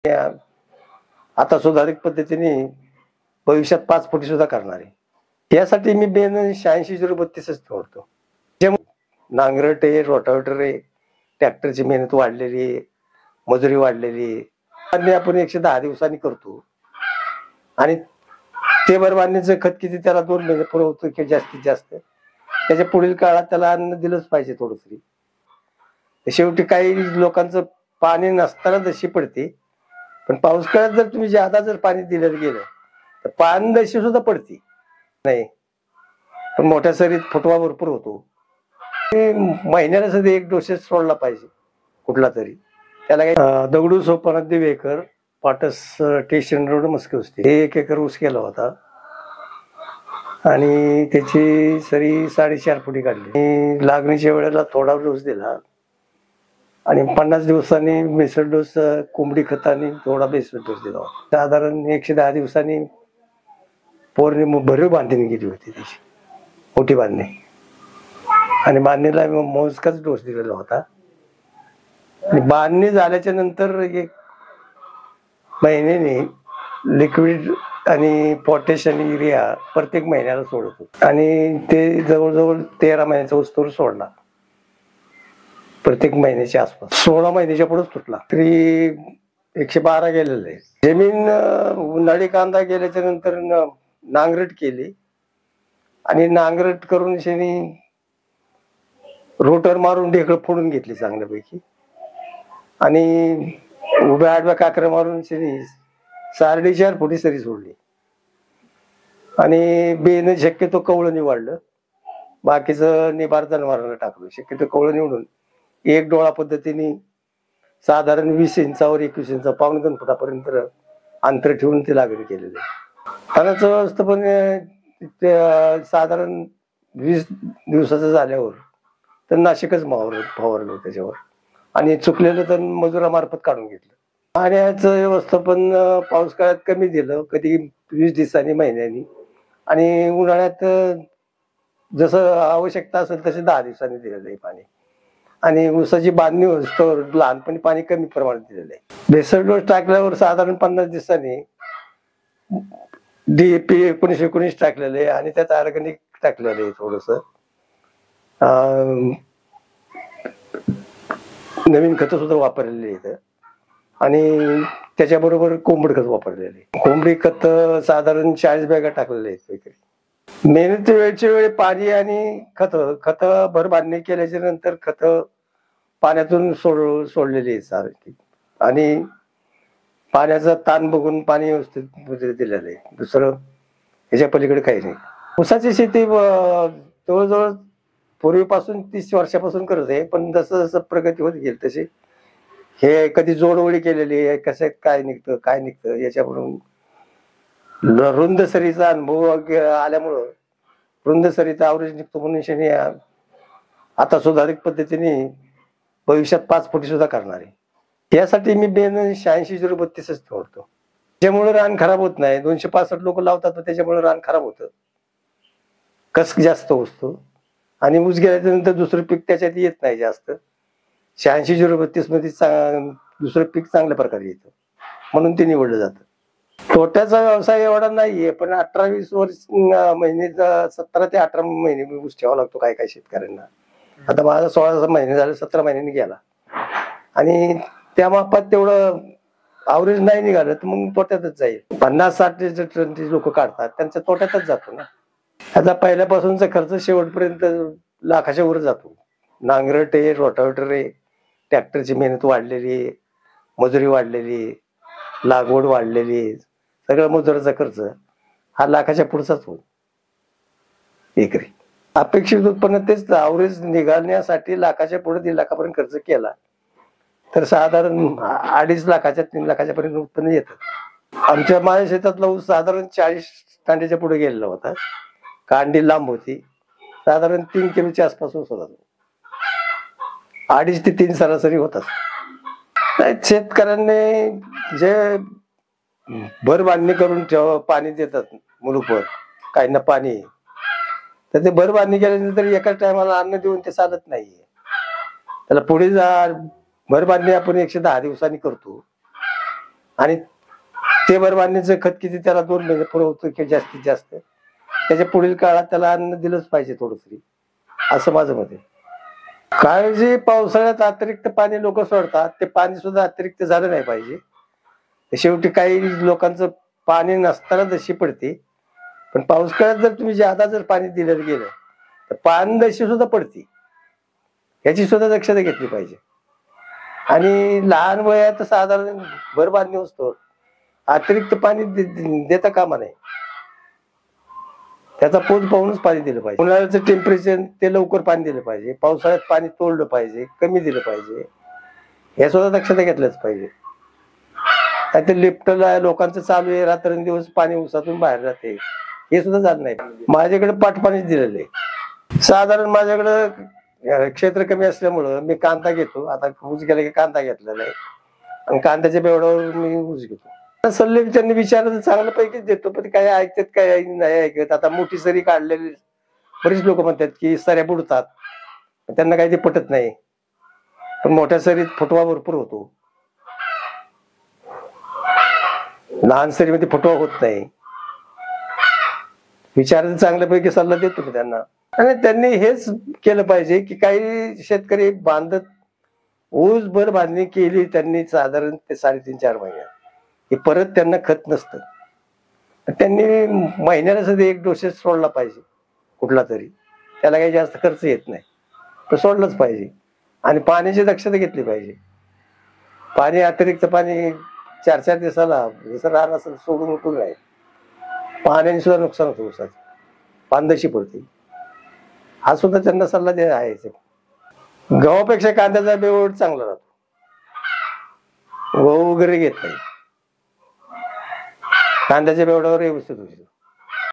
आता सुधारित पद्धतीने भविष्यात 5 फुटी सुद्धा करणार आहे। यासाठी मी बेन 86-032च निवडतो। नांगरट आहे, रोटावेटर आहे, ट्रॅक्टरची मेहनत वाढलेली आहे, मजुरी वाढलेली आहे आणि आपण 110 दिवसांनी करतो आणि ते बांधणीचं खत किती त्याला 2 महिने पुरवतो की जास्तीत जास्त, त्याच्या पुढील काळात त्याला अन्न दिलंच पाहिजे थोडं तरी। शेवटी काही लोकांचं पाणी नसताना दशी पडते, पण पाऊस काळात जर तुम्ही ज्यादा जर पाणी दिलं गेलं तर पाणी दशी सुद्धा पडते नाही, पण मोठ्या सरीत फुटवा भरपूर होतो। महिन्याला सध्या 1 डोसेस सोडला पाहिजे कुठला तरी, त्याला काही Dagdu Sopana Divekar Patas station road Maske 1 acre ऊस केला होता आणि त्याची सरी 4.5 फुटी काढली। लागणीच्या वेळेला थोडा डोस दिला आणि 50 दिवसांनी मिसळ डोस कोंबडी खताने थोडा बेसल डोस दिला। साधारण 110 दिवसांनी पौर्णिमा भरीव बांधणी केली होती त्याची, मोठी बांधणी, आणि बांधणीला मोजकाच डोस दिलेला होता। आणि बांधणी झाल्याच्या नंतर 1 महिन्याने लिक्विड आणि पोटॅश आणि युरिया प्रत्येक महिन्याला सोडत होतो आणि ते जवळजवळ 13 महिन्याचा वस्तूवर सोडला, प्रत्येक महिन्याच्या आसपास 16 महिन्याच्या पुढे तुटला तरी 112 गेलेलं आहे। जमीन उन्हाळी कांदा गेल्याच्या नंतर नांगरट केली आणि नांगरट करून शेणी रोटर मारून ढेकळ फोडून घेतली चांगल्यापैकी आणि उभ्या आडव्या काकऱ्या मारून शेणी 4.5 फुटी सरी सोडली आणि बेन शक्यतो कवळं निवडलं, बाकीचं निबार जनावरांना टाकलं। शक्यतो कवळं निवडून 1 डोळा पद्धतीने साधारण 20 इंचावर 21 इंच 2.25 फुटापर्यंत अंतर ठेवून ते लागण केलेलं आहे। पाण्याचं व्यवस्थापन साधारण 20 दिवसाचं झाल्यावर तर नाशिकच फवारलं त्याच्यावर आणि चुकलेलं तर मजुरामार्फत काढून घेतलं। पाण्याचं व्यवस्थापन पाऊस काळात कमी दिलं, कधी 20 दिवसांनी महिन्यांनी, आणि उन्हाळ्यात जसं आवश्यकता असेल तसे 10 दिवसांनी दिलेलं आहे पाणी। आणि ऊसाची बांधणी होतो लहानपणी पाणी कमी प्रमाणात दिलेलं आहे। बेसल डोस टाकल्यावर साधारण 50 दिवसांनी DAP 19-19 टाकलेलं आहे आणि त्यात ऑर्गॅनिक टाकलेलं आहे थोडस, नवीन खत सुद्धा वापरलेली आहेत आणि त्याच्याबरोबर कोंबड खत वापरलेले आहे। कोंबडी खत साधारण 40 बॅगा टाकलेले आहेत। मेहनती वेळच्या वेळी पाणी आणि खत भर बांधणी केल्याच्या नंतर खत पाण्यातून सोडलेली आहेत सारखी आणि पाण्याचा ताण बघून पाणी व्यवस्थित दिलेलं आहे। दुसरं ह्याच्या पलीकडे काही नाही। ऊसाची शेती जवळजवळ पूर्वीपासून 30 वर्षापासून करत आहे, पण जसं जसं प्रगती होत गेली तशी हे कधी जोडवळी केलेली आहे, कसं काय निघतं याच्यावरून रुंद सरीचा अनुभव आल्यामुळं रुंद सरीचा आवरेज निघतो म्हणून शेणी आता सुधारित पद्धतीने भविष्यात 5 फुटी सुद्धा करणार आहे। यासाठी मी बेन 86-032च निवडतो। त्याच्यामुळे रान खराब होत नाही। 265 लोक लावतात तर त्याच्यामुळे रान खराब होतं, कस जास्त असतो आणि ऊस गेल्याच्या नंतर दुसरं पीक त्याच्यात येत नाही जास्त। 86-032 मध्ये दुसरं पीक चांगल्या प्रकारे येतं म्हणून ते निवडलं जातं। तोट्याचा व्यवसाय एवढा नाहीये, पण 18-20 महिने 17 ते 18 महिने मी ऊस ठेवावा लागतो काय शेतकऱ्यांना। आता माझा 16 महिने झाले, 17 महिन्यांनी गेला आणि त्या मापात तेवढं आवरेज नाही निघालं तर मग तोट्यातच जाईल। 50-60 टन लोक काढतात, त्यांचा तोट्यातच जातो ना। आता पहिल्यापासूनचा खर्च शेवटपर्यंत लाखाच्या वर जातो। नांगरट आहे, रोटावेटर आहे, ट्रॅक्टरची मेहनत वाढलेली आहे, मजुरी वाढलेली आहे, लागवड वाढलेली आहे, सगळं मजुराचा खर्च हा लाखाच्या पुढचाच होतो एकरी। अपेक्षित उत्पन्न तेच आवरेज निघालण्यासाठी लाखाच्या पुढे 1.5 लाखापर्यंत खर्च केला तर साधारण 2.5 लाखाच्या 3 लाखाच्या पर्यंत उत्पन्न येतं। आमच्या माझ्या शेतातला ऊस साधारण 40 कांड्याच्या पुढे गेलेला होता। कांडी लांब होती, साधारण 3 किलोच्या आसपास ऊस होता, 2.5 ते 3 सरासरी होतात। शेतकऱ्यांनी जे भर बांधणी करून पाणी देतात मुलूकवर काहींना पाणी, तर ते भर बांधणी केल्यानंतर एकाच टायमाला अन्न देऊन ते चालत नाहीये। त्याला पुढे भर बांधणी आपण 110 दिवसांनी करतो आणि ते बरबांनीचं खत किती त्याला 2 महिने पुरवतो की जास्तीत जास्त, त्याच्या पुढील काळात त्याला अन्न दिलंच पाहिजे थोडं तरी, असं माझं मत आहे. काळजी पावसाळ्यात अतिरिक्त पाणी लोक सोडतात, ते पाणी सुद्धा अतिरिक्त झालं नाही पाहिजे. शेवटी काही लोकांचं पाणी नसताना दशी पडते, पण पावसाळ्यात जर तुम्ही ज्यादा जर पाणी दिलं गेलं तर पाणदशी सुद्धा पडते, याची सुद्धा दक्षता घेतली पाहिजे. आणि लहान वयात साधारण भर बांधणी असतो, अतिरिक्त पाणी देता कामा नये, त्याचा पोत पाहूनच पाणी दिलं पाहिजे. उन्हाळ्याचं टेम्परेचर ते लवकर पाणी दिलं पाहिजे, पावसाळ्यात पाणी तोडलं पाहिजे, कमी दिलं पाहिजे, हे सुद्धा दक्षता घेतलंच पाहिजे. ते लिफ्टला लोकांचं चालू आहे, रात्रंदिवस पाणी उसातून बाहेर जाते, हे सुद्धा झालं नाही. माझ्याकडे पाटपाणीच दिलेलं आहे. साधारण माझ्याकडं क्षेत्र कमी असल्यामुळं मी कांदा घेतो, आता ऊस गेला की कांदा घेतलेला आहे आणि कांद्याच्या बेवड्यावर मी ऊस घेतो. सल्ले त्यांनी विचारलं तर चांगल्या पैकीच देतो, पण काय ऐकतात काय नाही ऐकत. आता मोठी सरी काढलेली बरीच लोक म्हणतात की सऱ्या बुडतात, त्यांना काही ते पटत नाही, पण मोठ्या सरीत फुटवा भरपूर होतो, लहान सरीमध्ये फुटवा होत नाही. विचारायचं चांगल्यापैकी सल्ला देतो मी त्यांना. आणि त्यांनी हेच केलं पाहिजे की काही शेतकरी बांधत ऊस भर बांधणी केली त्यांनी साधारण ते 3.5-4 महिन्यात, हे परत त्यांना खत नसतं, त्यांनी महिन्याला सध्या 1 डोसेस सोडला पाहिजे कुठला तरी, त्याला काही जास्त खर्च येत नाही, तर सोडलंच पाहिजे. आणि पाण्याची दक्षता घेतली पाहिजे. पाणी अतिरिक्त पाणी 4-4 दिवसाला जसं रान असेल सोडून उठून राहील, पाण्याने सुद्धा नुकसान होतं ऊसाचं, पानदशी पडते. हा सुद्धा त्यांना सल्ला द्यायचा आहे. गव्हापेक्षा कांद्याचा बेवड चांगला राहतो, गहू वगैरे घेत नाही, कांद्याच्या बेवड्यावर व्यवस्थित होतो.